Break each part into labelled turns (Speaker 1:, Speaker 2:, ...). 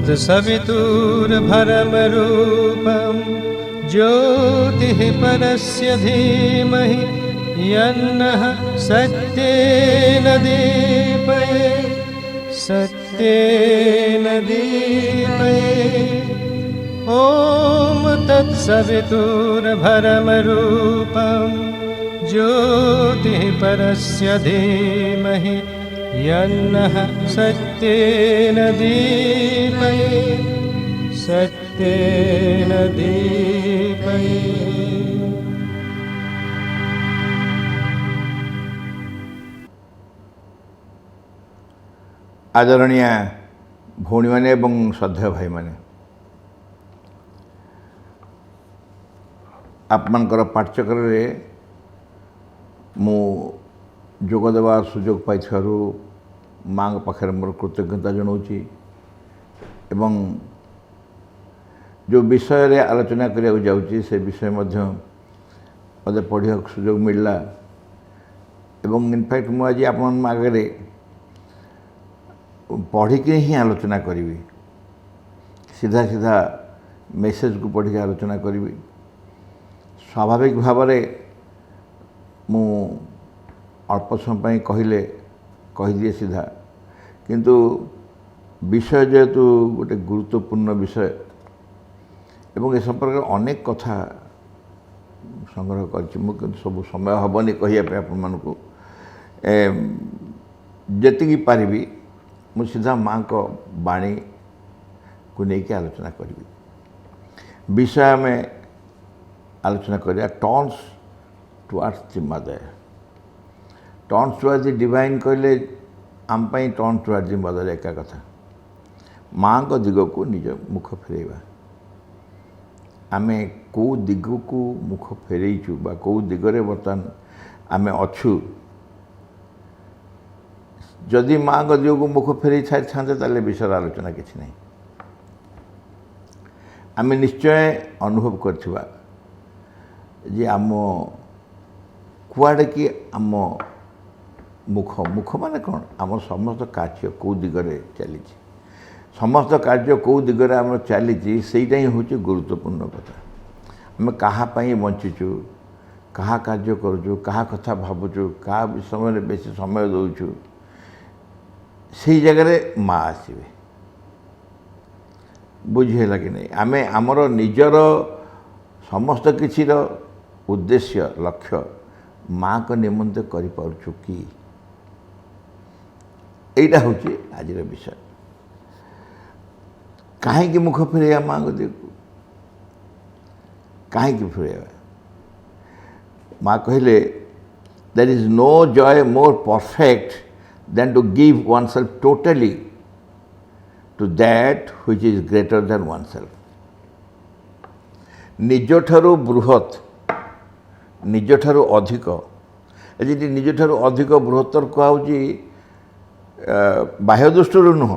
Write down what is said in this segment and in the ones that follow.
Speaker 1: तत्सवितुर्भरमरूपं ज्योतिः परस्य धीमहि यन्नः सत्येन दीपयेत् ॐ तत्सवितुर्भरमरूपं ज्योतिः परस्य धीमहि यन्नः सत्येन दीपयेत्।
Speaker 2: आदरणीय भौणी मैंने एवं श्रद्धेय भाई मैंने आपमनकर पाठ्यक्रम मु जोगदेवा सुजोग पाई माँ पाखे मोर कृतज्ञता जनाऊँगी एवं जो विषय रे आलोचना करिया जाऊँगी से विषय मध्य मते पढ़िया सुजोग मिलला एवं इनफैक्ट मु आज आपन आगे पढ़िक ही आलोचना करी सीधा सीधा मेसेज को पढ़िक आलोचना करी स्वाभाविक भाव मु अल्प समय कहले कहीदिए सीधा किंतु विषय जेहेतु गोटे गुरुत्वपूर्ण विषय एवं ए संपर्क अनेक कथा संग्रह कर सब समय हेनी कहवाई आपको जी पारि मु सीधा माँ को बाणी को लेकिन आलोचना करी विषय में आलोचना करिया turns towards the mother turns towards the divine कहले आम टर्न टुवर्ड्स द मदर एका कथा माँ को दिग को निज मुख फेरवा आम कौ दिग को मुख फेरईचु बा कौ दिगरे बर्तमान आम अच्छु जदि माँ को दिग को मुख फेरई छाड़े ताले विषय आलोचना किसी ना आम निश्चय अनुभव करथिबा जे आम कुआड़े कि आम मुख मुख माने कौन आम समस्त कार्य कौ दिगरे चली समस्त कार्य कौ दिगरे आम चली सेटा ही हूँ गुरुत्वपूर्ण कथा आम कहाँपाई बंचीचु क्या कार्य करुचु क्या कथा भावुचु क्या समय बेसी समय दौचु से जगह माँ आसवे बुझेगा कि नहीं आम आमर निजर समस्त किछिर उद्देश्य लक्ष्य माँ को निमंते करिपारुछु कि एटा हूँ आज विषय कहीं मुख फेरवा माँ को दिग कहीं फेरवा माँ कहले there is no joy more perfect than to give oneself totally to that which is greater than oneself. निजठारु बृहत निजठारु अधिक जी निजठारु अधिक बृहत्तर कहूँ बाह्य दृष्टि नुह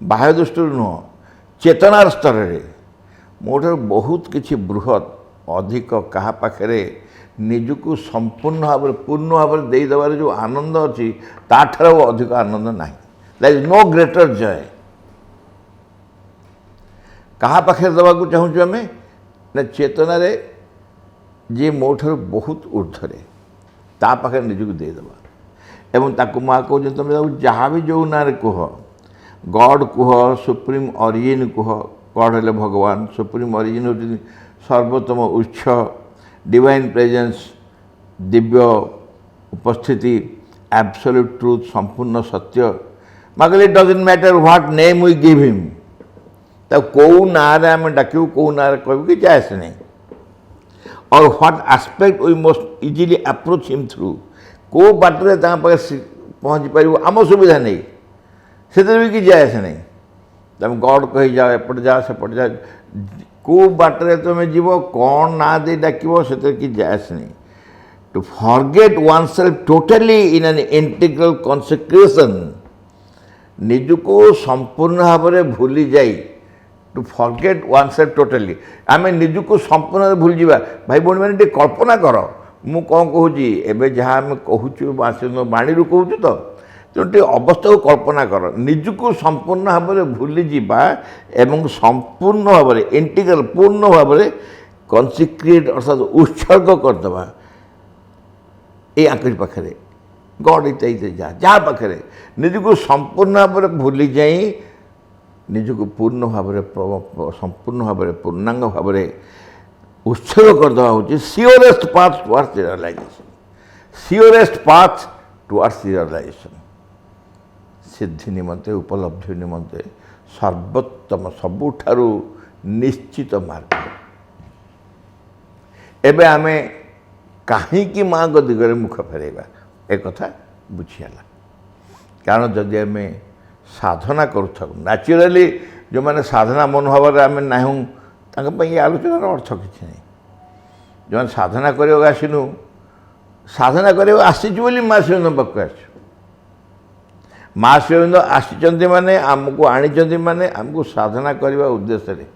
Speaker 2: बाह्य दृष्टि नुह चेतनार स्तर में मोठार बहुत किछि बृहत अधिक क्या पाखे निजको संपूर्ण भाव पूर्ण भाव देदेवार जो आनंद अच्छी ताठार अधिक आनंद ना दैट इज नो ग्रेटर जय क्या पाखे देवा चाहूँ आम ना चेतना रे जी मोठार बहुत ऊर्धरे ता पाखे निजको देदेवा एवं ताकू माँ कहूँ तुम जहाँ भी जो ना कह गॉड कह सुप्रीम ऑरिजिन कह गॉड है भगवान सुप्रीम ऑरिजिन हो सर्वोत्तम उच्च डिवाइन प्रेजेंस दिव्य उपस्थिति एब्सोल्यूट ट्रूथ संपूर्ण सत्य मगर it doesn't matter what name we give him तब कौ ना आम डाकू कौ ना कहू कि जाए नहीं और what aspect we most easily approach him through कौ बाटे पहुँची पार आम सुविधा नहीं से भी कि जाए नहीं तुम गॉड कही जाओ एपटे जाओ सेपटे जाओ कौ बाटे तुम जीव कौन ना दे डाक से कि जाए नहीं to forget one self totally in an integral consecration निजको संपूर्ण भाव में भूली जाई to forget one self totally आम निजको संपूर्ण भूल जावा भाई भौणी मैंने कल्पना कर मु कौन कहूँ एवं जहाँ आम कहूँ बाणी कहूँ तो तेणु टे अवस्था को कल्पना कर निजक संपूर्ण भाव में भूली जावा एवं संपूर्ण भाव में इंटीग्रल पूर्ण भाव में कनसिक्रेट अर्थात उत्सर्ग करदे ये आंकड़ी पाखे गॉड इत्यादि जहाँ पाखे निजक संपूर्ण भाव में भूली जाए निजक पूर्ण भाव में संपूर्ण भाव में पूर्णांग भाव में उत्सर्ग करदे हूँ surest path towards realization surest path towards realization सिद्धि निमंते उपलब्धि निमंते सर्वोत्तम सबुठारु निश्चित मार्ग एबे आमे कहीं माँ को दिगरे मुख फेरवा एक कथा बुझीगला कारण जदि आम साधना करूँ न्याचुराली जो मैंने साधना मनोभाव आम ना ये आलोचनार अर्थ किसी नहीं जो साधना करने आसनु साधना करने आसीचु माँ शिवंद पाक आस माँ शिवंद आसी माने आमको आनी माने आमको साधना करने उद्देश्य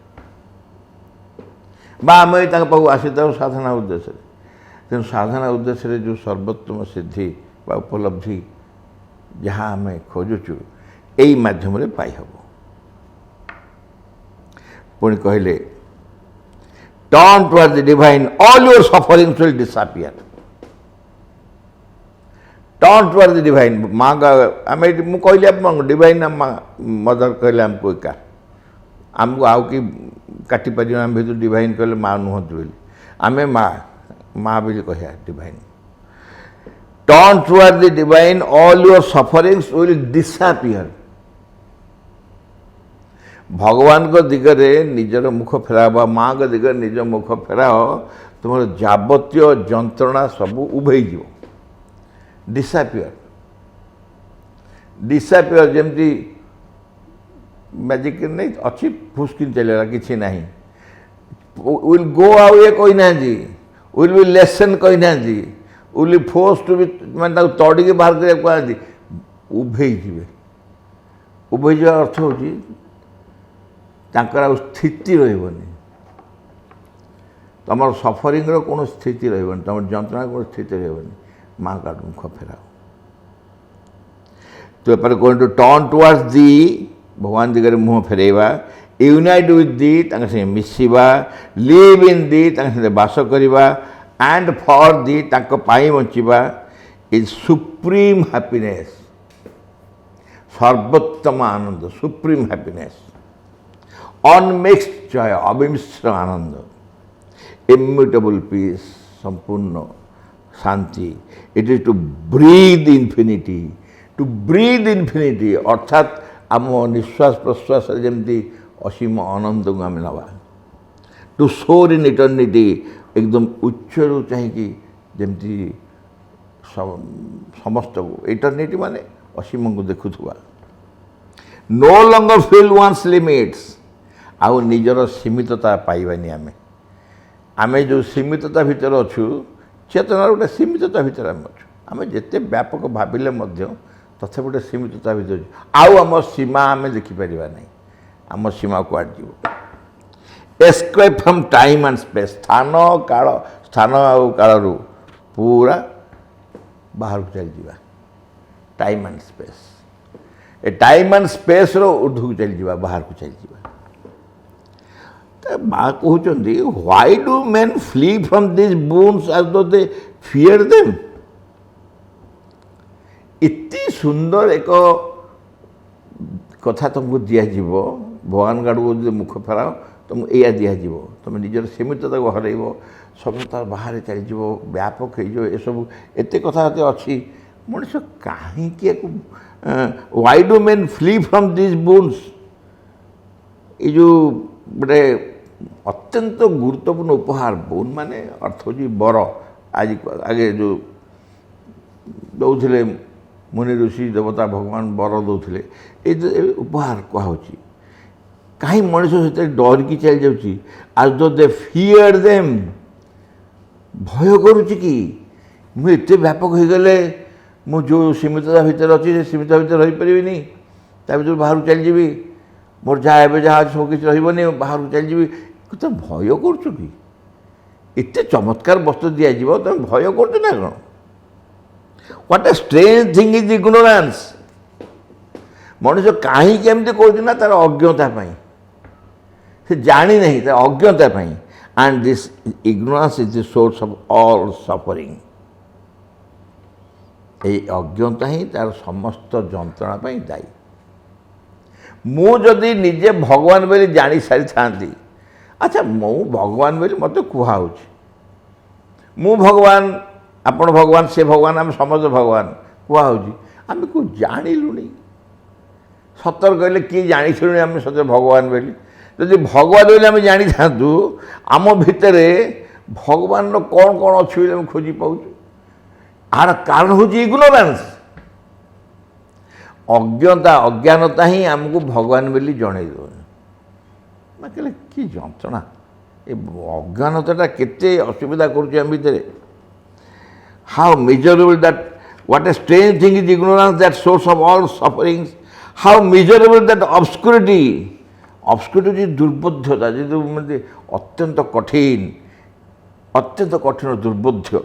Speaker 2: आम पाक आसी साधना उद्देश्य तेणु साधना उद्देश्य जो सर्वोत्तम सिद्धि बा उपलब्धि जहाँ आम खोजुचु यही मध्यम पाइब पुणी कहले turn towards the divine all your sufferings will disappear turn towards the divine माँ का आम मुझे कहली आप डिवाइन मदर कहले आमको एका आमको आउ कि काटी पार आम भर डिवाइन कहले माँ नुहतु बोली आम माँ माँ बोली कह divine turn towards the divine all your sufferings will disappear भगवान को दिगरे निजर मुख फेराव माँ को दिगरे निज मुख फेराव तुम जाबतीय जंत्रणा सब उभे डिसअपियर डिसअपियर जमती मैजिक नहीं अच्छी फुसकिन चलेगा किसी ना विल गो आवे कही ना विल बी लेसन कही ना will be force to be मैं तड़ी के बाहर कर कहते उभे उभे जा अर्थ हो स्थिति रही तुम सफरिंग कौन स्थिति रही तुम जंत्रणा कौन स्थिति रही माँ का मुख फेराओ तो एपर going to turn towards the भगवान दिगरे मुँह फेरवा यूनाइट विथ दी संगे मिसवा लिव इन दी संगे बास करवा एंड फॉर दी बचवा इज सुप्रीम हैप्पीनेस सर्वोत्तम आनंद सुप्रीम हैप्पीनेस अनमिक्स्ड जॉय अविमिश्र आनंद इम्यूटेबल पीस संपूर्ण शांति it is to breathe infinity अर्थात आम निश्वास प्रश्वास जमती असीम आनंद को आम नवा टू सोर इन इटर्निटी एकदम उच्चरू चाहिए जमती समस्त को इटर्निटी माने असीम को देखुवा no longer feel one's limits आउ निजर सीमितता पाइबानी आम जो सीमितता भितर अच्छु चेतनार गोटे सीमितता भितर आम अच्छु आम जिते व्यापक भाविले तथा गोटे सीमितता भितर आउ आम सीमा आम देखिपर ना आम सीमा कुआड जीव escape from time and space स्थान आउ काल पूरा बाहर को चल जावा time and space a time and space ऊर्ध्व को चल जावा बाहर को चल जावा माँ कहते why do men flee from this bones as though they fear them इतनी सुंदर एक कथा तुमको दिज्व भगवान गाड़ू जो मुख फेराओ तुमको या दिज्व तुम निजर सीमितता को हर सब बाहर चल व्यापक हो एत कथा अच्छी मनुष्य कहीं why do men flee from this bones ये जो गोटे अत्यंत गुरुत्वपूर्ण उपहार बोन माने अर्थ हो बर आज आगे जो दौले मुनि ऋषि देवता भगवान बर दौले ये उपहार कहुँ कहीं मनुष्य से डरिकी चल जाऊँगी आज दो दे फियर देम भय करुच्ची कि मुझे व्यापक हो गले मु जो सीमितता भितर अच्छी से सीमितता भितर रही पारिनी ता भर बाहर चल जी मोर जहाँ जहाँ सब किसी रही बाहर को चल जी तुम भय करुच कि एत चमत्कार वस्तु दिज्व तुम भय कर कौन what a strange thing is ignorance मनुष्य कहीं केमती करूँ तार अज्ञता से जानी नहीं तार अज्ञता and this ignorance is the source of all suffering ये अज्ञता ही तार समस्त जंत्रणा दायी मुझे निजे भगवान बोली जानी सारी था अच्छा मु भगवान बोली मत कहु मु भगवान आपण भगवान से भगवान आम समस्त भगवान कहु आम को जानलुनी सतर कहले किए जानी आम सत भगवान बोली जदि भगवान बोली आम जानी था आम भितर भगवान कौन कौन अच्छे खोजी पाऊँ आर कारण हूँ इग्नोरेंस अज्ञता अज्ञानता ही आमको भगवान बोली जड़े मैं कहले कि जंत्रणा ये अज्ञानता केते असुविधा करुम भितर how miserable that what a strange thing is ignorance that source of all sufferings how miserable that obscurity obscurity दुर्बोध्यता जो अत्यंत कठिन दुर्बोध्य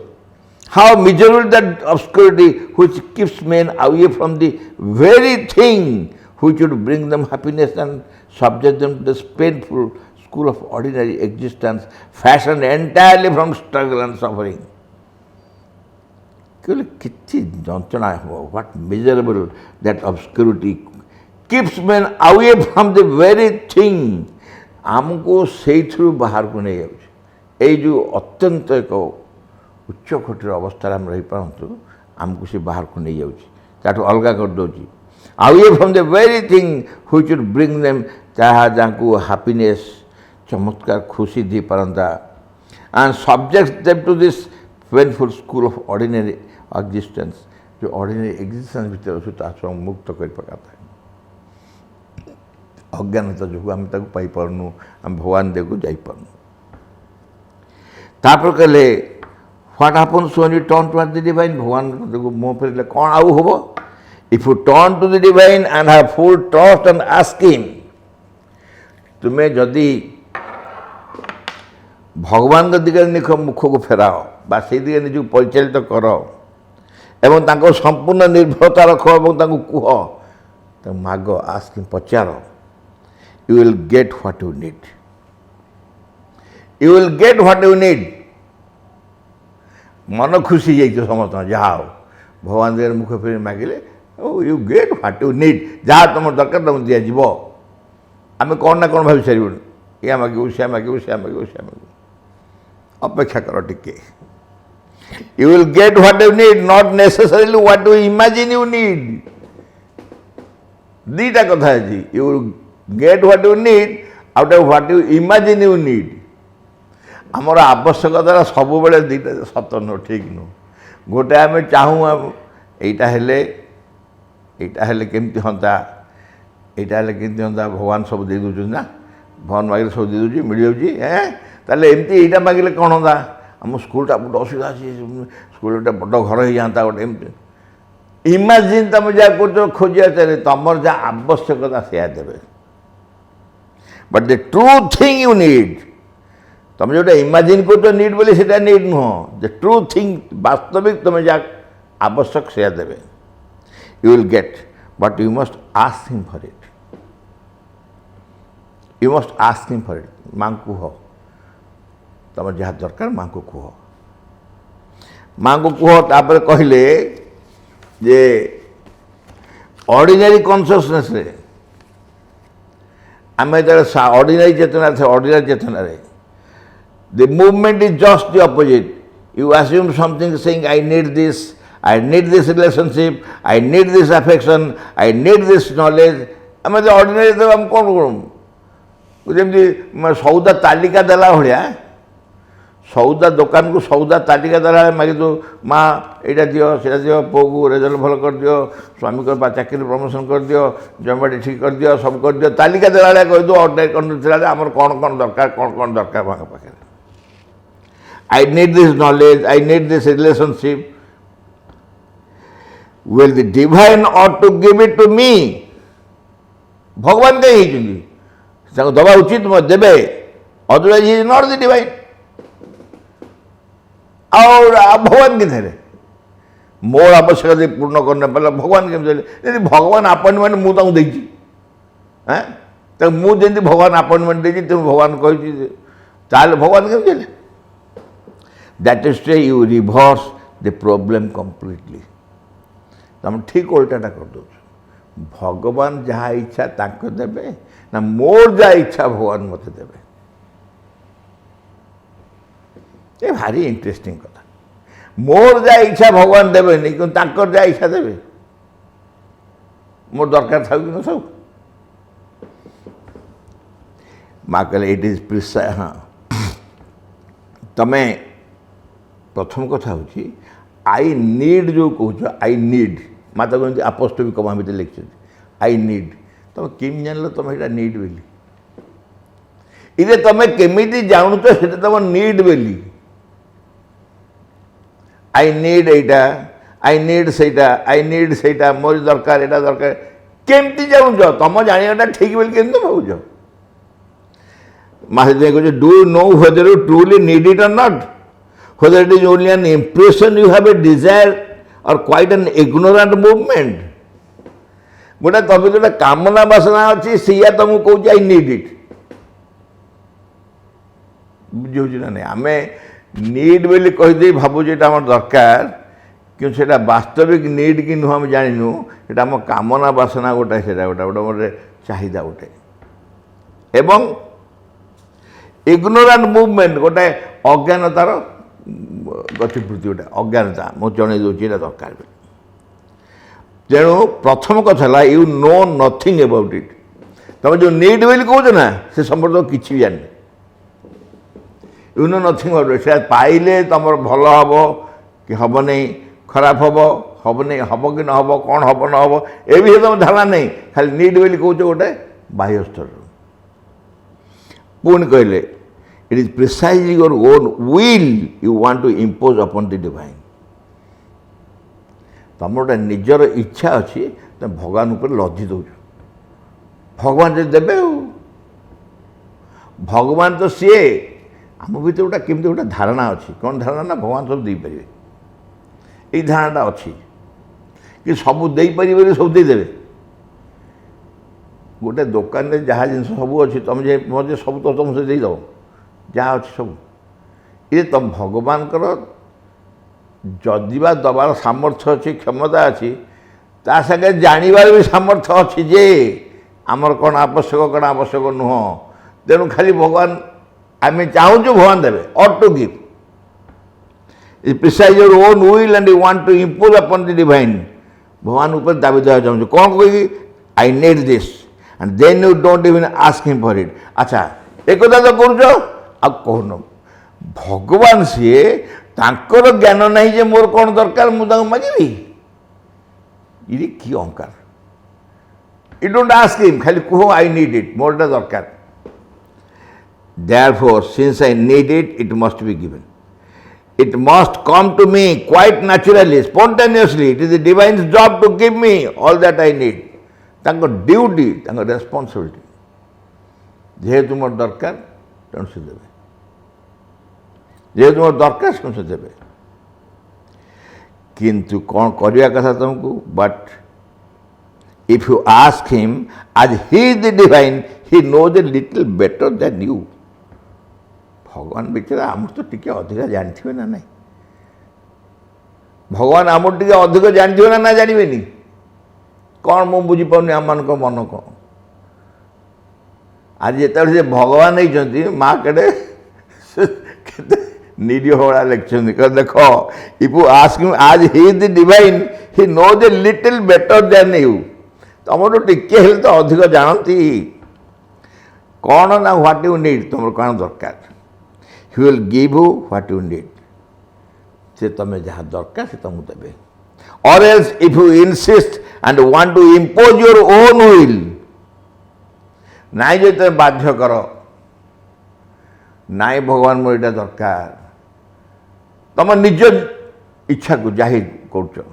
Speaker 2: how miserable that obscurity which keeps men away from the very thing which would bring them happiness and subject them to this painful school of ordinary existence fashioned entirely from struggle and suffering. What miserable that obscurity keeps men away from the very thing आमको से बाहर को नहीं जाए जो अत्यंत एक उच्च कोटर अवस्था हम रही पारतु आमको से बाहर को नहीं जाऊँ अलग कर दौर आवे from the very thing which would bring them जहाँ हैप्पीनेस चमत्कार खुशी दी पारंता and subject them to this painful school of ordinary existence जो ऑर्डिनरी एग्जिस्टेंस भीतर अच्छे मुक्त कर पकाता है अज्ञानता जो आम पाई पारनु आम भगवान देखो जापरनु तापर कहले What happens when you turn towards the divine? भगवान देखो मुँह फेरले कौन आउ हम if you turn to the divine and have full trust and ask him तुम्हें जदि भगवान दिगे निख मुख को फेराओ बा से दिगे निज परिचालित कर एवं तांको संपूर्ण निर्भरता रख और कह तो माग आस्क हिम पचार you will get what you need you will get what you need मन खुशी जाइए समस्त जहाँ भगवान देर मुख फेर मागिले ओ you get what you need जहाँ तुम दरकार तुम दिज्व आम कौन ना कौन भाई सारू या मागू से मागू से मागू से मागू अपेक्षा कर टिके you will get what you need not necessarily what you imagine you need दीटा कथा है you will get what you need out of what you imagine you need आमर आवश्यकता सब बेले दीटा सत नुह ठीक नुह गोटे आम चाहूँ यहीटा केमती हाँ यहाँ केमती हाँ भगवान सब दे दूँ ना भगवान मागे सब दे दूँ मिल जाऊँगी ताले एमती यहाँ मागे कौन हाँ आम स्कूलटा बहुत असुविधा अच्छी स्कूल गोटे बड़ घर हो जाता गोटे एमती इमाजिन तुम जहाँ कर खोजा तुम जहाँ आवश्यकता से देवे but the true thing you need तुम जो इमाजिन कर नीड बोले से नीड नुह द ट्रू थिंग वास्तविक तुम जहाँ आवश्यक से देवे you will get but you must ask him for it you must ask him for it माँ को कह तुम जहाँ दरकार माँ को कह तापर कहले जे ऑर्डिनरी कॉन्शियसनेस रे आम ऑर्डिनरी चेतना थे ऑर्डिनरी चेतना रे the movement is just the opposite. You assume something saying, I need this relationship, I need this affection, I need this knowledge. I mean, the ordinary तो हम कौन करूँ जमी सौदा तालिका देला भाया सौदा दुकान को सौदा तालिका देला मागे तो माँ यहाँ दियो से दियो पु को रेजल्ट भल कर दियो स्वामी को चाकरी प्रमोशन कर दियो जमीन ठीक कर दियो सब कर दियो तालिका देला कह दो ऑर्डिनरी कंडीशन आम कौन कौन दरकार माँ पाखे I need this knowledge, I need this relationship. Well, the divine ought to give it to me. भगवान कहीं दबा उचित मत देवे otherwise he is not the divine और भगवान किधर है मोर आवश्यकता पूर्ण करने पारे भगवान केमती देले भगवान अपॉइंटमेंट मुझे देती हाँ तो मुझे भगवान अपॉइंटमेंट देती तुम भगवान कही ताल भगवान केमती देले that is to you reverse the problem completely तुम ठीक उल्टाटा कर दो भगवान जहाँ इच्छा ताको देबे ना मोर जहाँ इच्छा भगवान मत देबे ये भारी इंटरेस्टिंग कथा मोर जहाँ इच्छा भगवान देवे नहीं क्यों ताकर जहाँ इच्छा देवे मोर दरकार था कि न सब माँ कहले इट इज प्रिसाइज हाँ तमें प्रथम कथा हूँ आई नीड जो कह आई नीड माता कहते अपोस्टोफिक कमा भीतर लिखी आई नीड तुम केम जान तुम ये नीड बोली इधे तुम केमी जानूच से तुम नीड बोली I need Etah I need सेटा मोर दरकार एटा दरकार केमती जानूच तुम जाना ठीक बोली केमती भावुच माता कह do you know whether you truly need it और not whether it is only an impression you have a desire or quite an ignorant movement गोटे तुम जो कामना वासना अच्छी सीया तुमको कौच आई नीड इट बुझे ना नहीं आम नीड बोली कहीदे भावुँ ये आम दरकार क्यों से वास्तविक नीड कि नुह आम जानू ये आम कामना वासना गोटे से गोटे गोटे मोटे चाहिदा गोटे एवं इग्नोरांट मुवमेंट गोटे अज्ञानतार गतिवृत्ति गोटे अज्ञानता मुझे जन दूसरी दरकार तेणु प्रथम कथा you know nothing about it तुम जो नीड बोली कौच ना से संपर्क किसी भी जानी you know nothing about it से पाइले तुम भल हम कि हम नहीं खराब हम नहीं हम कि न हम कौन हम न हम ए विषय तुम धारणा नहीं खाली नीड बोली कौच गोटे बाह्य स्तर पुणी कहले it is precisely your own will you want to impose upon the divine तुम गोटे निजर इच्छा अच्छी तुम भगवान उपर लदी दौ भगवान जो देवे भगवान तो सी आम भर गोटे केमती गोटे धारणा अच्छी कौन धारणा ना भगवान सब देपारे ये धारणाटा अच्छी कि सब देपारे सब देदेवे गोटे दुकान में जहाँ जिन सब अच्छी तुम मजे सब तो तुम से देदेव जहाँ अच्छे सब ये तुम भगवान जदिबा दबार सामर्थ्य अच्छी क्षमता अच्छी ता संगे जानिबार भी सामर्थ्य अच्छी जे आमर कौन आवश्यक नुह तेणु खाली भगवान आम चाहूँ भगवान देवे और to give it precise your own will and you want to impose upon the divine भगवान ऊपर दाबी देवा चाहूँ कौन कही I need this and then you don't even ask him for it अच्छा एक कथा तो करुच आ कहन भगवान सी तांकर ज्ञान नहीं जे मोर कौन दरकार मुझे मागिबी ये कि अहंकार यू डोंट आस्क हिम खाली कह आई नीड इट मोर दरकार therefore since I need it it must be given it must come to me quite naturally spontaneously it is the divine job to give me all that I need तांकर duty तांकर responsibility जेहेतु मोर दरकार तेणु से देवे जेहेतु मोर दरकार से देवे किंतु कौन करवा कथा तुमको but if you ask him as he the divine he knows a little better than you भगवान बेचारा आम तो टी अधिक जानते ना ना भगवान आम टे अधिक जानते ना ना जानवे कौन मुझे बुझीपार आम मान मन कौन आज जो भगवान होती माँ कड़े निरीह भाड़ा लिखते कह देख if you ask him as he the divine he knows a little better than you तुम टिके तो अधिक जानती कौन ना व्हाट यू नीड तुम कौन दरकार he will give you what you need से तुम्हें जहाँ दरकार से तुमको देवे और else if you insist and want to impose your own will नाई जो तुम बाध्य कर नाई भगवान मोर यहाँ दरकार तुम निज इच्छा को जाहिर कर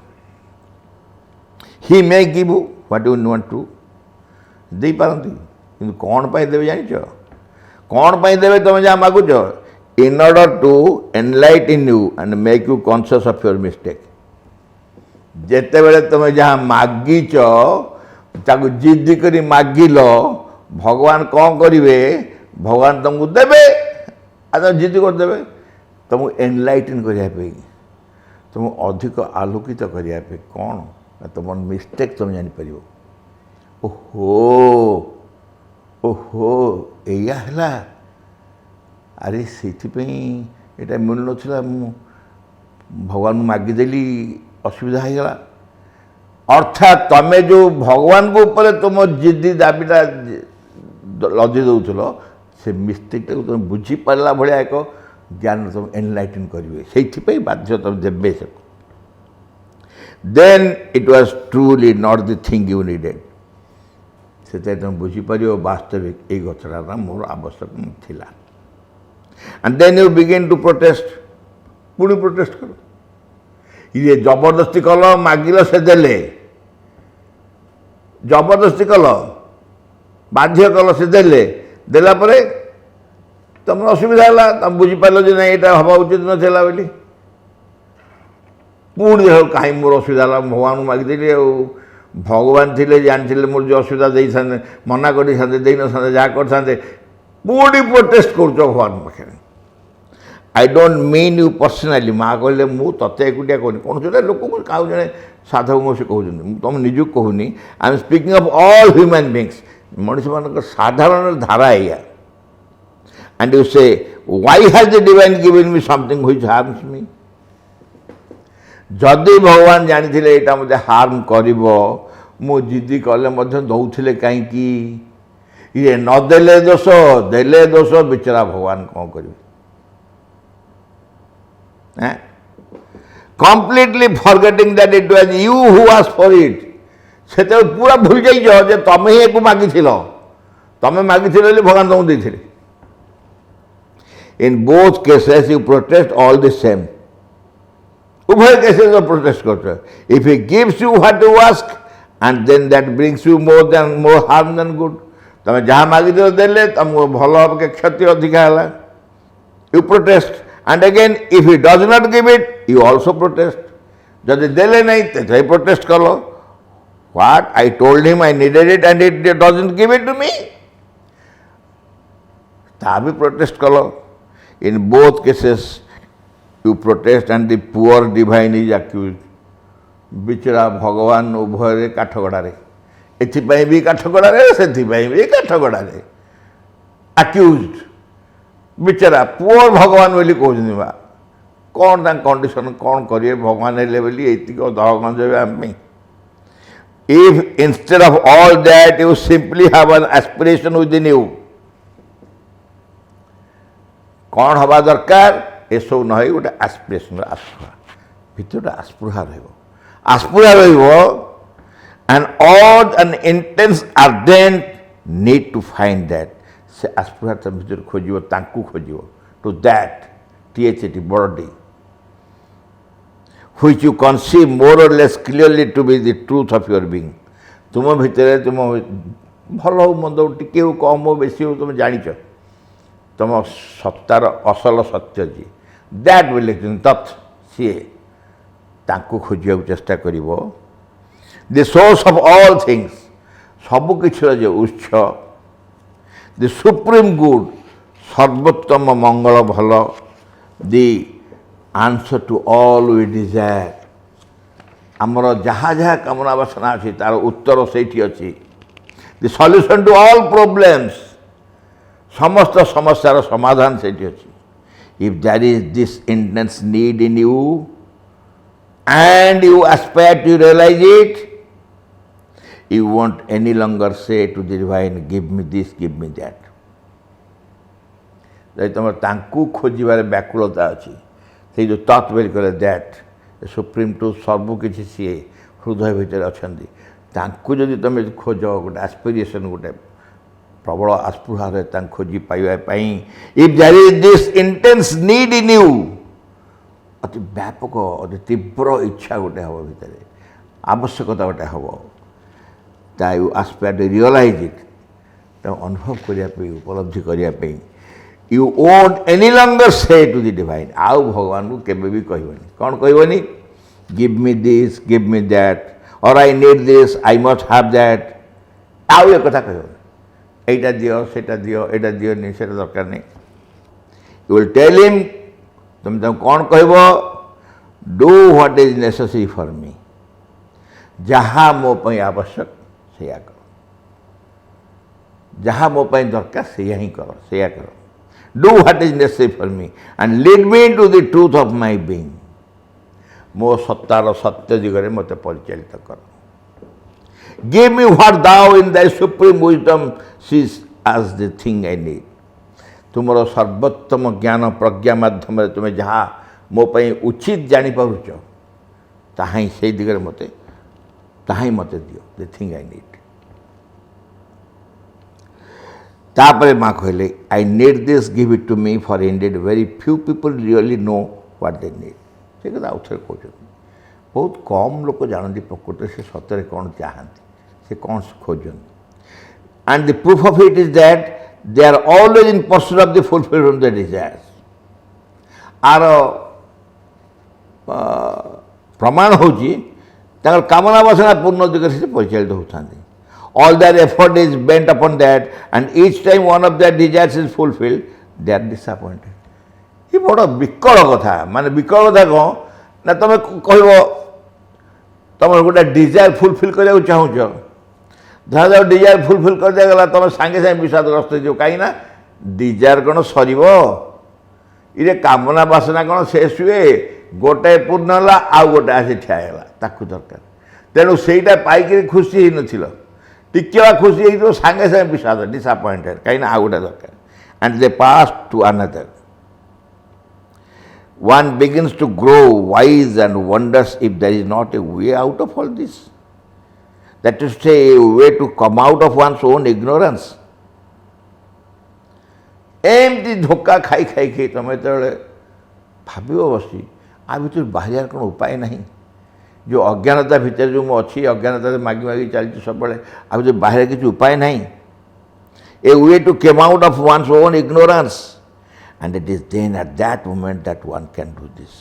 Speaker 2: he may give what you want to दे पारती कि कौन पाई देवे जान कौन पाई देवे तुम जहाँ मागुच in order to enlighten you and make you conscious of your mistake जिते बड़े तुम जहाँ मागिच ताकू जिद करी मागिल भगवान कौन करेंगे भगवान तुमको देवे आ जिद करदे तुमको एनलाइटन करने तुमको अधिक आलोकित करने कौन तुम मिस्टेक तुम जापर ओहो ओहो या है अरे से यहाँ मिल ना भगवान मागिदेली असुविधा हो गला अर्थात तमें जो भगवान को ऊपर तुम जिद्दी दाबीटा लदी दौल से मिस्टेक तुम बुझीपारा भाया एक ज्ञान तुम एनलाइटन करेंगे से बाध्य तुम देवे से then it was truly not the thing you needed से तुम बुझीपर वास्तविक ये गछटा मोर आवश्यक थिला and then you begin to protest पुणी प्रोटेस्ट कर ये जबरदस्ती कल मागिल से देले जबरदस्ती कल बाध्य कल से देले देला परे तुम असुविधा है तुम बुझीपार ना यहाँ हवा उचित नाला बोली पुणी देख कहीं मोर असुविधा है भगवान को मागिदेली भगवान थे जानी मोर जो असुविधा दे था मना कर दे ना जहाँ करते पुणी प्रोटेस्ट कर भगवान पाखे I don't mean you personally माँ कहले मु ते एकुटिया कहनी कौन से लोक क्या जड़े साधक से कहते तुम निजुक कहूनी I am speaking of all human beings मनुष्य मान साधारण धारा या and you say why has the divine given me something which harms me जदि भगवान जानी यहाँ मत हार्म कर मु जिद्दी कले दौले कहीं ये नदेले दोष देले दोष बेचारा भगवान कौन करेंगे completely forgetting that it was you who asked for it से पूरा भूल जाइए तुम ही एक मागी तुम मागी भगवान तुमको देते in both cases you protest all the same उभय केसेस प्रोटेस्ट करते if he gives you what you ask and then that brings you more harm than good तुम जहाँ मागी देले तुमको भल के क्षति अधिका है you protest and again if he does not give it you also protest जदि देले नहीं तो प्रोटेस्ट करो what I told him I needed it and it doesn't give it to me ता भी प्रोटेस्ट करो in both cases you protest and the poor divine is accused बिचरा भगवान उभय काठगड़े एथिपाई भी काठगड़े से भी काठगड़े accused बिचारा पुअर भगवान बोली कहते बा कौन कंडीशन कौन करेंगे भगवान है बोली ये दहगंज आम if instead of all that you simply have an aspiration with in you कौन हवा दरकार ये सब न गोटे एस्पिरेशन आस्पृहा भितर आस्पृहा आस्पृहा and all an intense ardent need to find that से आस्पृहा तुम भर खोज to that THAT body which you conceive more or less clearly to be the truth of your being तुम भितर तुम भल हो मंद हो टिके हो कम हो बेसी हो तुम जानिच तुम सत्तार असल सत्य जी दैट विल तत् सी ताकू खोजा चेष्टा कर the source of all things सबकिछर जो उत्स द सुप्रीम गुड सर्वोत्तम मंगल भल the answer to all we desire आमर जहाँ जहाँ कामना वासना अच्छी तार उत्तर से अच्छी the solution to all problems समस्त समस्यार समाधान से अच्छी if there is this intense need in you and you aspire to realise it you won't any longer say to the divine give me this give me that जब तुम तांकू खोजार व्याकुलता अच्छी से जो तत्व कले दैट सुप्रीम ट्रुथ सबकि सी हृदय भितर अच्छा तांकू जदि तुम खोज गोटे एस्पिरेशन गोटे प्रबल आस्पृहा खोजी पाइबापी if there is this intense need in you अति व्यापक अति तीव्र इच्छा गोटे हम भितर आवश्यकता गोटे हम यू आस्पायर टू रियलाइज इट तुम अनुभव करने उपलब्धि करने यू वोंट एनी लॉन्गर से टू द डिवाइन आउ भगवान को केबे भी कहबनी कौन कहबनी give me this, give me that, or I need this, I must have that. ଆଉ ଏ କଥା କହିବ ଏଇଟା ଦିଅ ସେଇଟା ଦିଅ ଏଇଟା ଦିଅନି ସେଇଟା ଦରକାର ନାହିଁ। You will tell him, ତୁମେ ତାଙ୍କୁ କ'ଣ କହିବ, do what is necessary for me, ଯାହା ମୋ ପାଇଁ ଆବଶ୍ୟକ ସେଇଆ କର, ଯାହା ମୋ ପାଇଁ ଦରକାର ସେଇଆ ହିଁ କର, ସେଇଆ କର। Do what is necessary for me and lead me into the truth of my being, ମୋ ସତ୍ତାର ସତ୍ୟ ଦିଗରେ ମୋତେ ପରିଚାଳିତ କର। Give me what thou in thy supreme wisdom seest as the thing I need, ତୁମର ସର୍ବୋତ୍ତମ ଜ୍ଞାନ ପ୍ରଜ୍ଞା ମାଧ୍ୟମରେ ତୁମେ ଯାହା ମୋ ପାଇଁ ଉଚିତ ଜାଣିପାରୁଛ ତାହା ହିଁ ସେଇ ଦିଗରେ ତାହା ହିଁ ମୋତେ ଦିଅ, the thing I need। ତାପରେ ମା କହିଲେ, I need this, give it to me, for indeed very few people really know what they need। ସେ କଥା ଆଉ ଥରେ କହୁଛନ୍ତି, ବହୁତ କମ୍ ଲୋକ ଜାଣନ୍ତି ପ୍ରକୃତରେ ସେ ସତରେ କ'ଣ ଚାହାନ୍ତି, ସେ କ'ଣ ଖୋଜନ୍ତି। And the proof of it is that they are always in pursuit of the fulfillment of their desires। ଆର ପ୍ରମାଣ ହେଉଛି ତାଙ୍କର କାମନା ବାସନା ପୂର୍ଣ୍ଣ ଦିଗରେ ସେ ପରିଚାଳିତ ହେଉଥାନ୍ତି। All their effort is bent upon that, and each time one of their desires is fulfilled, they are disappointed। ये बड़ा विकल कथा, माने विकल कथा कौन ना तुम कह तुम गोटे डिजायर फुलफिल करने चाहूच, धरा जाओ डिजायर फुलफिल कर दिगला तुम सांगे सांगे विषादग्रस्त हो कहीं डिजायर कौन सर ये कामना बासना कौन शेष हुए, गोटे पूर्ण है आउ गोटे आसी ठियाला ताकू दरकार। तेणु सेटा पाइक खुशी ही नथिल, टिके खुशी हो सांगे सांगे विषाद डिसअपॉइंटेड कहीं आउ गोटे दरकार। And they pass to another. One begins to grow wise and wonders if there is not a way out of all this, that is to say, a way to come out of one's own ignorance। एमती धोखा खाई खाई खाई तुम जो भाव बसी आ भर बाहर कौन उपाय नहीं, जो अज्ञानता भितर जो अच्छी अज्ञानता मागी मागी चलती सब आ भर बाहर किसी उपाय नहीं। A way to came out of one's own ignorance, and it is then at that moment that one can do this।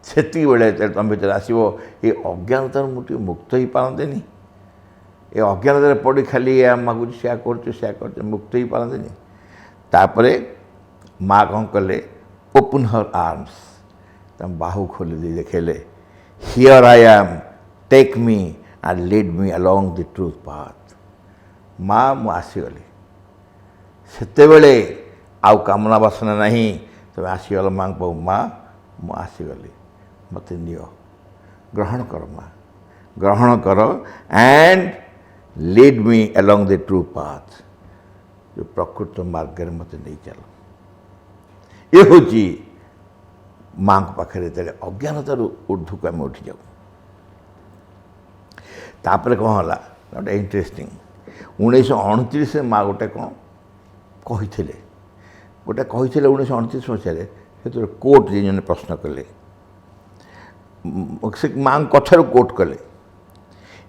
Speaker 2: सेती बेले तुम भर आसो ये अज्ञानतार मुझे मुक्त ही पारंतेनी, ये अज्ञानतार पड़ी खाली या मागुच क्या कर मुक्त ही पारंतेनी। तापरे माँ कौन कले, ओपन हर आर्म्स, तुम बाहु खोली दी देखेले, here I am, take me and lead me along the truth path. माँ मु आसीगली सेते बेले आउ कामना बासना नहीं, तुम आसीगल माँ पाऊ, माँ मु आसीगली मत नियो, ग्रहण कर माँ, ग्रहण कर and lead me along the true path, जो प्रकृत मार्ग में मत नहीं चल। ये हूँ माँ पाखे तेरे अज्ञानतार ऊर्ध्व को आम उठी जाऊ। तापर कौन है गोटे इंटरेस्टिंग 1929 माँ गोटे कौन कही गोटे कही 1929 मसीह से कोर्ट जी प्रश्न कले से माँ कथार कोर्ट कले,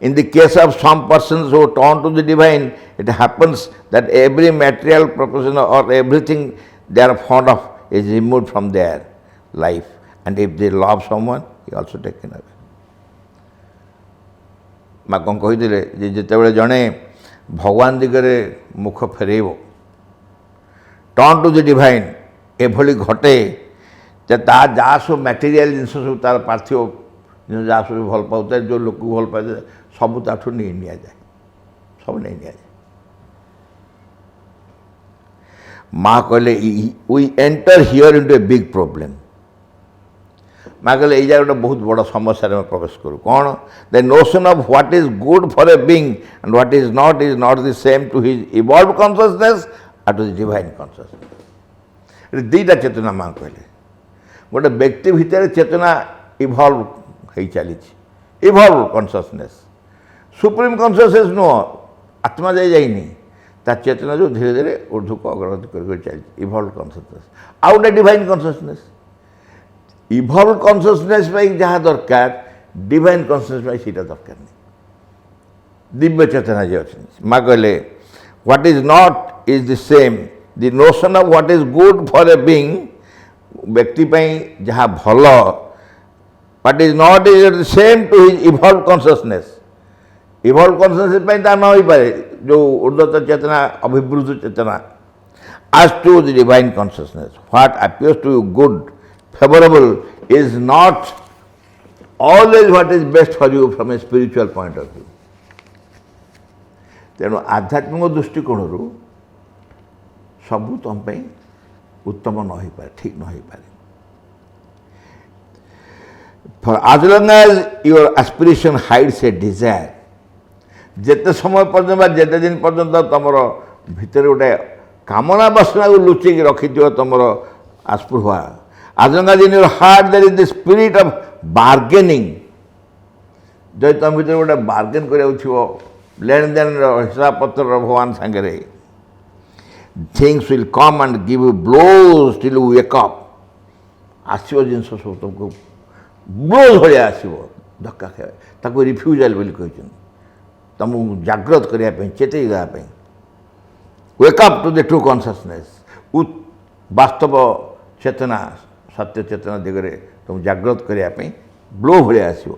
Speaker 2: in the case of some persons who turn to the divine it happens that every material proportion or everything they are fond of is removed from their life, and if they love someone he also taken away. माँ कौन कही जिते जड़े भगवान दिगरे मुख फेरेब, turn to the divine, एभली घटे जहाँ सब मटेरियल जिन सब तार पार्थिव जिन जहाँ सब भल पाता जो लोक भल पाए सब ताठू नहीं नि जाए, सब नहीं नि जाए। माँ कहले we enter here into a big problem. माँ कहले ये गोटे बहुत बड़ा समस्या में प्रवेश करूँ। कौन? The notion of what is good for a being and what is not the same to his evolve consciousness और टू द डिवाइन कॉन्शियसनेस। दुईटा चेतना माँ कहले, गोटे व्यक्ति भितर चेतना इवॉल्व हो चली, इवॉल्व कॉन्शियसनेस, सुप्रीम कॉन्शियसनेस नुह, आत्मा जाइनी ता चेतना जो धीरे धीरे ऊर्ध्व को अग्रगति कर चलती, इवॉल्व कॉन्शियसनेस आउ गोटे डिवाइन कॉन्शियसनेस। इवॉल्व कॉन्शियसनेस जहाँ दरकार डिवाइन कॉन्शियसनेस सीटा दरकार नहीं। दिव्य चेतना जो अच्छी माँ कहले what is not is the same, the notion of what is good for a being, व्यक्ति जहाँ भल but is not is the same to his evolved consciousness. Evolved consciousness ପାଇଁ ତା ନ ହୋଇପାରେ ଯେଉଁ ଉନ୍ନତ ଚେତନା ଅଭିବୃଦ୍ଧ ଚେତନା as to the divine consciousness. What appears to you good, favorable is not always what is best for you from a spiritual point of view. ତେଣୁ ଆଧ୍ୟାତ୍ମିକ ଦୃଷ୍ଟିକୋଣରୁ ସବୁ ତୁମ ପାଇଁ ଉତ୍ତମ ନ ହୋଇପାରେ, ଠିକ୍ ନ ହୋଇପାରେ। For as long as your aspiration hides a desire, ଯେତେ ସମୟ ପର୍ଯ୍ୟନ୍ତ ବା ଯେତେ ଦିନ ପର୍ଯ୍ୟନ୍ତ ତୁମର ଭିତରେ ଗୋଟେ କାମନା ବାସନାକୁ ଲୁଚେଇକି ରଖିଥିବ ତୁମର ଆସ୍ପୃହା, as long as in your heart there is the spirit of bargaining, ଯଦି ତୁମ ଭିତରେ ଗୋଟେ ବାର୍ଗେନ୍ କରିବାକୁ ଥିବ ଲେଣଦେଣର ହିସାବ ପତ୍ରର ଭଗବାନ ସାଙ୍ଗରେ, things will come and give you blows till you wake up. ଆସିବ ଜିନିଷ ସବୁ ତୁମକୁ ବ୍ଲୋ ଭଳିଆ ଆସିବ, ଧକ୍କା ଖାଇବା, ତାକୁ ରିଫ୍ୟୁଜାଲ ବୋଲି କହିଛନ୍ତି, ତୁମକୁ ଜାଗ୍ରତ କରିବା ପାଇଁ, ଚେତେଇ ଦେବା ପାଇଁ। Wake up to the true consciousness, ବାସ୍ତବ ଚେତନା, ସତ୍ୟ ଚେତନା ଦିଗରେ ତୁମକୁ ଜାଗ୍ରତ କରିବା ପାଇଁ ବ୍ଲୋ ଭଳିଆ ଆସିବ।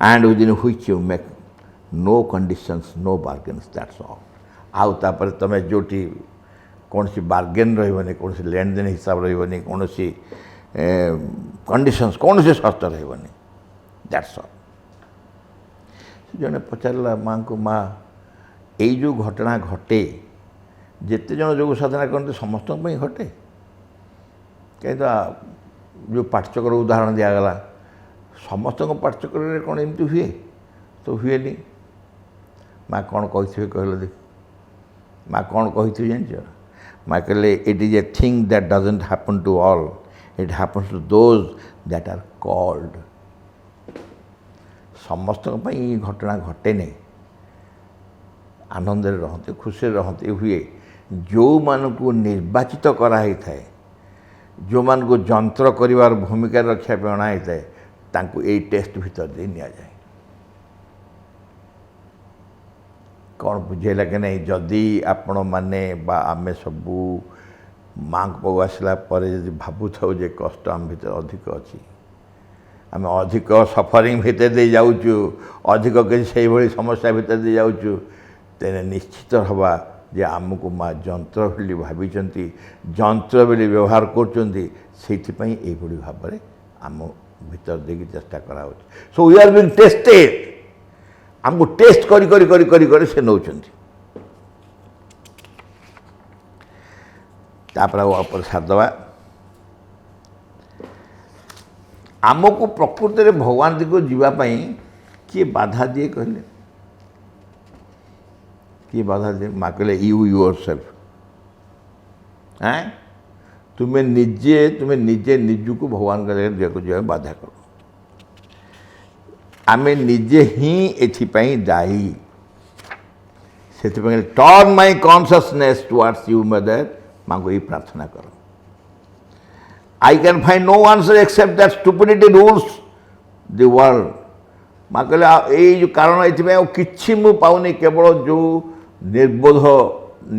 Speaker 2: And within which you make no conditions, no bargains, that's all. ଆଉ ତାପରେ ତୁମେ ଯେଉଁଠି କୌଣସି ବାର୍ଗେନ୍ ରହିବନି, କୌଣସି ଲେଣଦେଣ ହିସାବ ରହିବନି, କୌଣସି କଣ୍ଡିସନ୍ସ, କୌଣସି ସର୍ତ୍ତ ରହିବନି, ଦ୍ୟାଟ୍ସ ଅଲ୍। ଜଣେ ପଚାରିଲା ମାଆଙ୍କୁ, ମା ଏଇ ଯେଉଁ ଘଟଣା ଘଟେ, ଯେତେ ଜଣ ଯୋଗ ସାଧନା କରନ୍ତି ସମସ୍ତଙ୍କ ପାଇଁ ଘଟେ, କାହିଁକି ତ ଯେଉଁ ପାଠଚକ୍ର ଉଦାହରଣ ଦିଆଗଲା, ସମସ୍ତଙ୍କ ପାଠଚକ୍ରରେ କ'ଣ ଏମିତି ହୁଏ? ତ ହୁଏନି। ମା କ'ଣ କହିଥିବେ କହିଲେ ଦେଖି, ମା କ'ଣ କହିଥିବେ ଜାଣିଛ? ମା କହିଲେ, it is a thing that doesn't happen to all, it happens to those that are called. ସମସ୍ତଙ୍କ ପାଇଁ ଏ ଘଟଣା ଘଟେନି, ଆନନ୍ଦରେ ରହନ୍ତି, ଖୁସିରେ ରହନ୍ତି, ହୁଏ। ଯେଉଁମାନଙ୍କୁ ନିର୍ବାଚିତ କରାହେଇଥାଏ, ଯେଉଁମାନଙ୍କୁ ଯନ୍ତ୍ର କରିବାର ଭୂମିକାରେ ରଖିବା ପାଇଁ ଅଣାହେଇଥାଏ, ତାଙ୍କୁ ଏଇ ଟେଷ୍ଟ ଭିତରେ ଦେଇ ନିଆଯାଏ। କ'ଣ ବୁଝେଇଲା କି ନାହିଁ? ଯଦି ଆପଣମାନେ ବା ଆମେ ସବୁ ମାଆଙ୍କ ପାଖକୁ ଆସିଲା ପରେ ଯଦି ଭାବୁଥାଉ ଯେ କଷ୍ଟ ଆମ ଭିତରେ ଅଧିକ ଅଛି, ଆମେ ଅଧିକ ସଫରିଂ ଭିତରେ ଦେଇ ଯାଉଛୁ, ଅଧିକ କିଛି ସେଇଭଳି ସମସ୍ୟା ଭିତରେ ଦେଇ ଯାଉଛୁ, ତେଣେ ନିଶ୍ଚିତ ହେବା ଯେ ଆମକୁ ମା ଯନ୍ତ୍ର ବୋଲି ଭାବିଛନ୍ତି, ଯନ୍ତ୍ର ବୋଲି ବ୍ୟବହାର କରୁଛନ୍ତି, ସେଇଥିପାଇଁ ଏଇଭଳି ଭାବରେ ଆମ ଭିତରେ ଦେଇକି ଚେଷ୍ଟା କରାହେଉଛି। Show we are being tested, ଆମକୁ ଟେଷ୍ଟ କରି କରି କରି କରି କରି ସେ ନେଉଛନ୍ତି। ତାପରେ ଆଉ ଉପରେ ସାରିଦେବା, ଆମକୁ ପ୍ରକୃତରେ ଭଗବାନ ଦିଗକୁ ଯିବା ପାଇଁ କିଏ ବାଧା ଦିଏ କହିଲେ? କିଏ ବାଧା ଦିଏ? ମା କହିଲେ, ୟୁ ୟୁଅର୍ ସେଲ୍ଫ। ତୁମେ ନିଜେ ନିଜକୁ ଭଗବାନଙ୍କ ଜାଗାରେ ଯିବାକୁ ଯିବାକୁ ବାଧା କର। ଆମେ ନିଜେ ହିଁ ଏଥିପାଇଁ ଦାୟୀ। ସେଥିପାଇଁ turn my consciousness towards you mother, ମାଙ୍କୁ ଏଇ ପ୍ରାର୍ଥନା କର। I can find no answer except that stupidity rules the world. ମା କହିଲେ, ଏଇ ଯେଉଁ କାରଣ ଏଥିପାଇଁ ଆଉ କିଛି ମୁଁ ପାଉନି, କେବଳ ଯେଉଁ ନିର୍ବୋଧ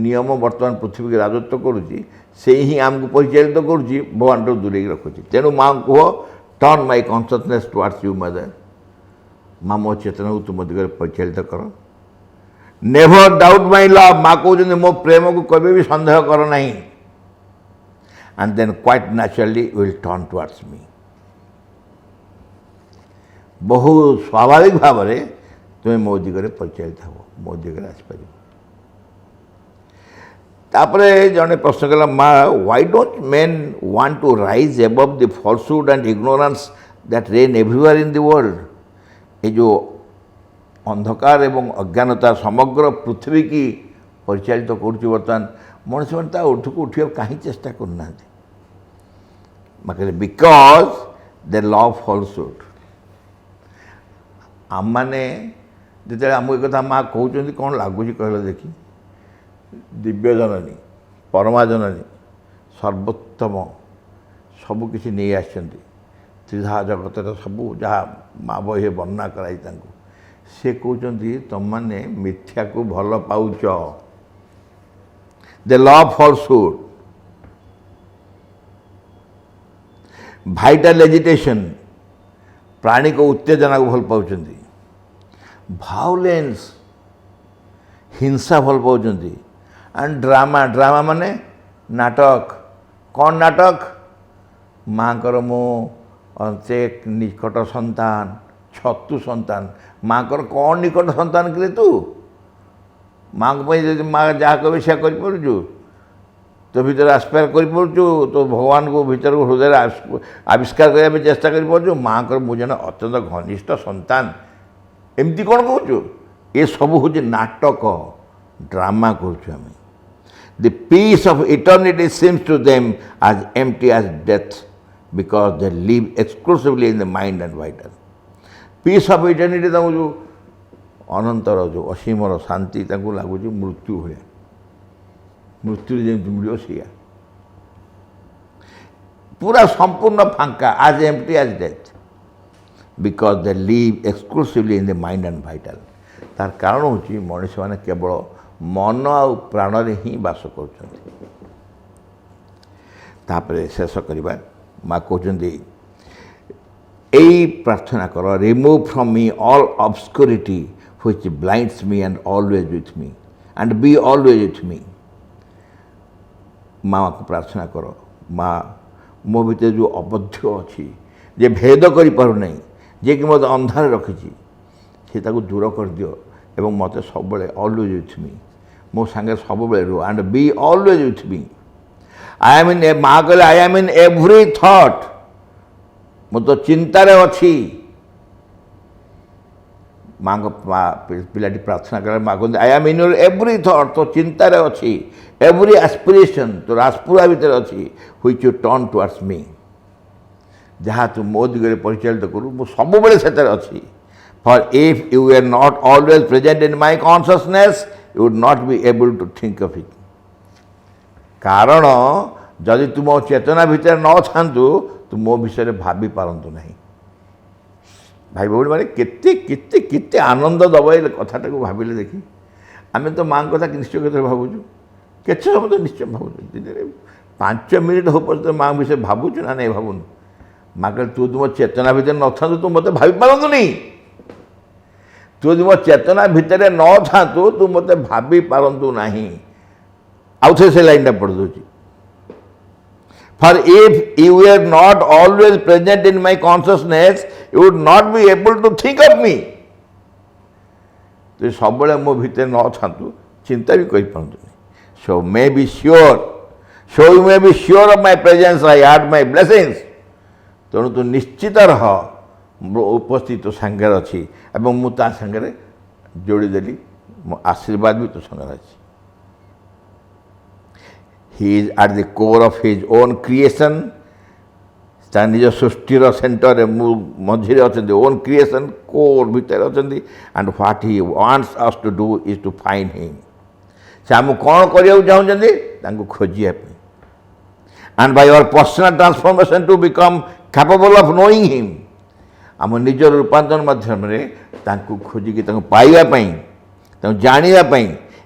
Speaker 2: ନିୟମ ବର୍ତ୍ତମାନ ପୃଥିବୀକି ରାଜତ୍ୱ କରୁଛି, ସେଇ ହିଁ ଆମକୁ ପରିଚାଳିତ କରୁଛି, ଭଗବାନଠୁ ଦୂରେଇକି ରଖୁଛି। ତେଣୁ ମାଆଙ୍କୁ କୁହ, turn my consciousness towards you mother, ମା ମୋ ଚେତନାକୁ ତୁମ ଦିଗରେ ପରିଚାଳିତ କର। ନେଭର ଡାଉଟ୍ ମାଇ ଲଭ୍, ମା କହୁଛନ୍ତି ମୋ ପ୍ରେମକୁ କେବେ ବି ସନ୍ଦେହ କର ନାହିଁ। and then quite naturally will turn towards me. ବହୁ ସ୍ୱାଭାବିକ ଭାବରେ ତୁମେ ମୋ ଦିଗରେ ପରିଚାଳିତ ହେବ, ମୋ ଦିଗରେ ଆସିପାରିବ। ତାପରେ ଜଣେ ପ୍ରଶ୍ନ କଲା, ମା why don't men want to rise above the falsehood and ignorance that reign everywhere in the world? ଏ ଯେଉଁ ଅନ୍ଧକାର ଏବଂ ଅଜ୍ଞାନତା ସମଗ୍ର ପୃଥିବୀ କି ପରିଚାଳିତ କରୁଛି ବର୍ତ୍ତମାନ, ମଣିଷମାନେ ତା ଉଠକୁ ଉଠିବାକୁ କାହିଁ ଚେଷ୍ଟା କରୁନାହାନ୍ତି? ମା କହିଲେ, ବିକଜ ଦେ ଲଭ୍ ଫଲସୁଡ୍। ଆମମାନେ ଯେତେବେଳେ ଆମକୁ ଏକଥା ମା କହୁଛନ୍ତି, କ'ଣ ଲାଗୁଛି କହିଲ ଦେଖି? ଦିବ୍ୟ ଜନନୀ, ପରମା ଜନନୀ, ସର୍ବୋତ୍ତମ ସବୁକିଛି ନେଇ ଆସିଛନ୍ତି, ତ୍ରିଧା ଜଗତର ସବୁ ଯାହା ମା ବହିରେ ବର୍ଣ୍ଣନା କରାଇ ତାଙ୍କୁ, ସେ କହୁଛନ୍ତି ତମମାନେ ମିଥ୍ୟାକୁ ଭଲ ପାଉଛ। ଦେ ଲଭ୍ ଫଲସୁଡ୍, ଭାଇଟାଲ ଏଜିଟେସନ୍, प्राणी को उत्तेजना को भल पाउछंती भायोलेंस हिंसा भल पाउछंती एंड ड्रामा ड्रामा माने नाटक कौन नाटक माँ कर मो अंते निकट संतान छतु संतान माँ कर कौन निकट संतान करे तू माँ को माँ जहाँ कहे से कर तो भीतर आस्पायर कर तो भगवान को भीतर हृदय आविष्कार करने चेष्टा कर माँ कर मुझे अत्यंत घनिष्ठ संतान एमती कौन कहूँ ये सब हूँ नाटक ड्रामा करुँ the peace of eternity seems to them as empty as death because they live exclusively in the mind and vital peace of eternity जो अनंतर जो असीमर शांति लगुच मृत्यु भाया मृत्यु जमी मिल सा पूरा संपूर्ण फांका as empty as death because they live exclusively in the mind and vital तार कारण हूँ मनुष्य मैंने केवल मन आ प्राण ही बास कर शेष करवा माँ कहते यही प्रार्थना कर remove from me all obscurity which blinds me and always with me and be always with me माँ को प्रार्थना कर माँ मो भीतर जो अबद्ध अच्छी जे भेद कर जे कि मत अंधार रखी से दूर कर दियो एवं मत सब ऑलवेज विथ मी मो सांगे सब रो and be always with me I am in माँ कहले I am in every thought मु तो चिंतार अच्छी माँ को पिलाटी प्रार्थना कर माँ कहते आई am in your every thought तो चिंतार अच्छी एवरी एस्पिरेशन तो राजपुरा भीतर अच्छी which U turn towards me जहाँ तू मो दिगरे परिचालित करू मु सब से अच्छी for if you are not always present in my consciousness you would not be able to think of it कारण जदि तुम चेतना भीतर न थांतु तू मो विषय भाभी पारंतु नहीं भाई भौणी मैंने केते केते केते आनंद दब ये कथाटा को भाविले देखी आम तो माँ कथा निश्चय कथा भावुँ के समय तो निश्चय भावुँ दिन 5 मिनिट हो पर माँ विषय भावुँ ना नहीं भावुन माँ कह तू तुम चेतना भीतर न था तू मत भावी पारंतु नहीं तू तुम चेतना भितर न था तू मत भावी पारंतु नहीं आउ थे से लाइन पढ़ दूँ For if you were not always present in my consciousness, you would not be able to think of me. तो सब मो भीतर न था चिंता भी कर पारंतु so may be sure so you may be sure of my presence I had my blessings तेणु तू निश्चित रह मो उपस्थित तो सांगे अच्छी एवं मु ता सांगे जोड़ीदेली मो आशीर्वाद भी तो सांगे अच्छी He is at the core of his own creation. ता निज सृष्टिर सेंटर मझे अच्छा ओन क्रिएशन कोर भितर अच्छा and what he wants us to do is to find him से आम कौन करने चाहते खोजिया and by our personal transformation to become capable of knowing him आम निज रूपांतर माध्यम खोजिकी पाइबापी जानापी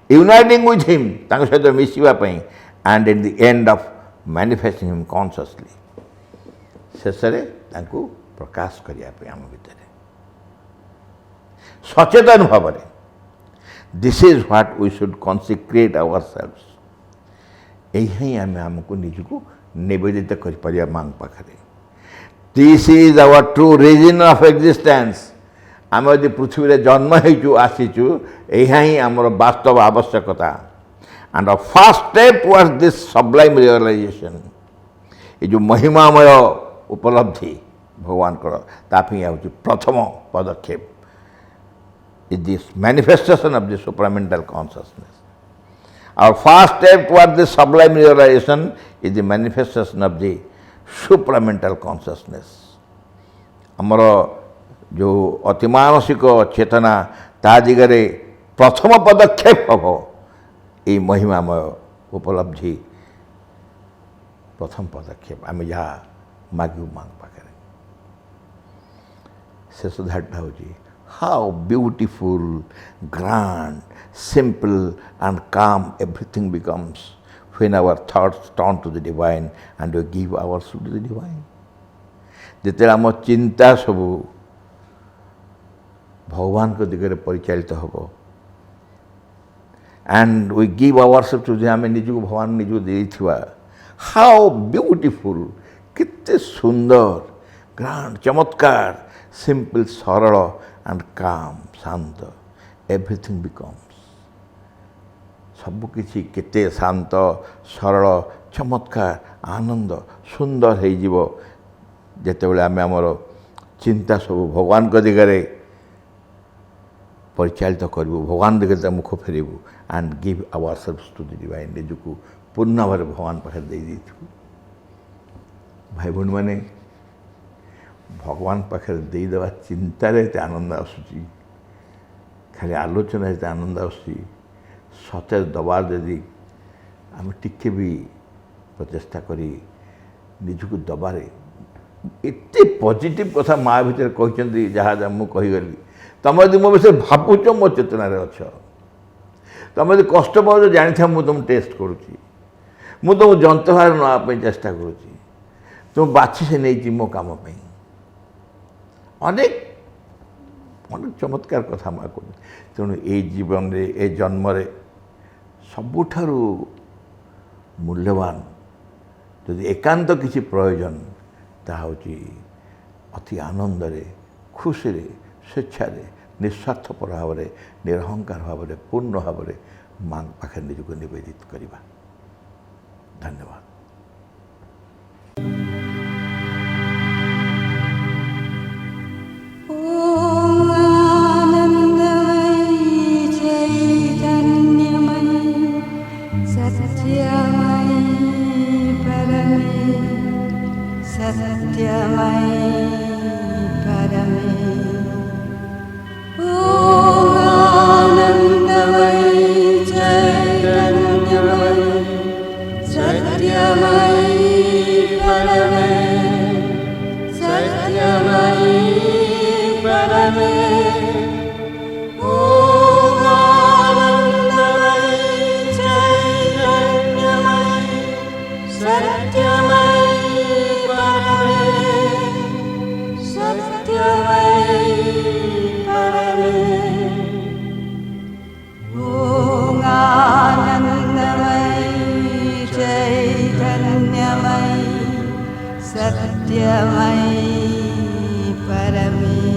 Speaker 2: यूनाइटिंग विथ हिम सहित मिसापी and in the end of manifesting him consciously शेष प्रकाश करने आम भीतर सचेतन भाव में this is what we should consecrate आवर सेल्व्स यही आम आमको निजको निवेदित कर माँ पाखे this is our true reason of existence आम यदि पृथ्वी जन्म हो आसीचु यह ही आमर वास्तव आवश्यकता and first step towards this sublime realisation ये जो महिमामय उपलब्धि भगवान तापी हूँ प्रथम पदक्षेप is this manifestation of this supramental consciousness our first step towards this sublime realisation is the manifestation of the supramental consciousness आमर जो अतिमानसिक चेतना ता दिगरे प्रथम पदक्षेप हम ये महिमामय उपलब्धि प्रथम पदक्षेप आम जहाँ मागू माँ पाखे शेष धाटा हूँ how beautiful grand simple and calm everything becomes when our thoughts turn to the divine and we give ours to the divine जिते आम चिंता सब भगवान को दिगरे परिचालित हम and we give ourself to आम निज को भगवान निज देथिबा हाउ ब्यूटीफुल कितने सुंदर ग्रांड चमत्कार सिंपल सरल एंड काम शांत एवरीथिंग बिकम्स सबकिछि केते शांत सरल चमत्कार आनंद सुंदर हो जीवो जेतेबेले आमे हमर चिंता सब भगवान को दिगरे परिचालित करूँ भगवान दिगरे मुख फेरबू and give ourselves to the divine निजको पूर्ण भाव भगवान पाखे दे देथु भाई भौणी मैंने भगवान पाखे देदेवा चिंतार एत आनंद आसूची खाली आलोचना एत आनंद आसूची सतरे दबार यदि आम टिके भी प्रचेषा करी निजको दबारे एते पॉजिटिव कथा माँ भितर कहते जहाँ जहाँ मुझे कहीगली तुम यदि मो विषय भावुच मो चेतना अच्छ तुम यदि कष्ट पाच जानी मुझे तुम टेस्ट करुँची मु तुम जंत्रहार नापी चेष्टा करुँची तुम बाछी से नहीं मो कम अनेक अनेक चमत्कार कथा माँ कह तेणु ये जीवन रे ए जन्म सबुठारु मूल्यवान यदि एकांत किसी प्रयोजन ताहा होची अति आनंद रे खुशी रे स्वेच्छा निस्वार्थपर भाव में निरहंकार भाव में पूर्ण भाव में माँ पाखे निजको निवेदित करवा। धन्यवाद।
Speaker 3: सत्यमयी परमे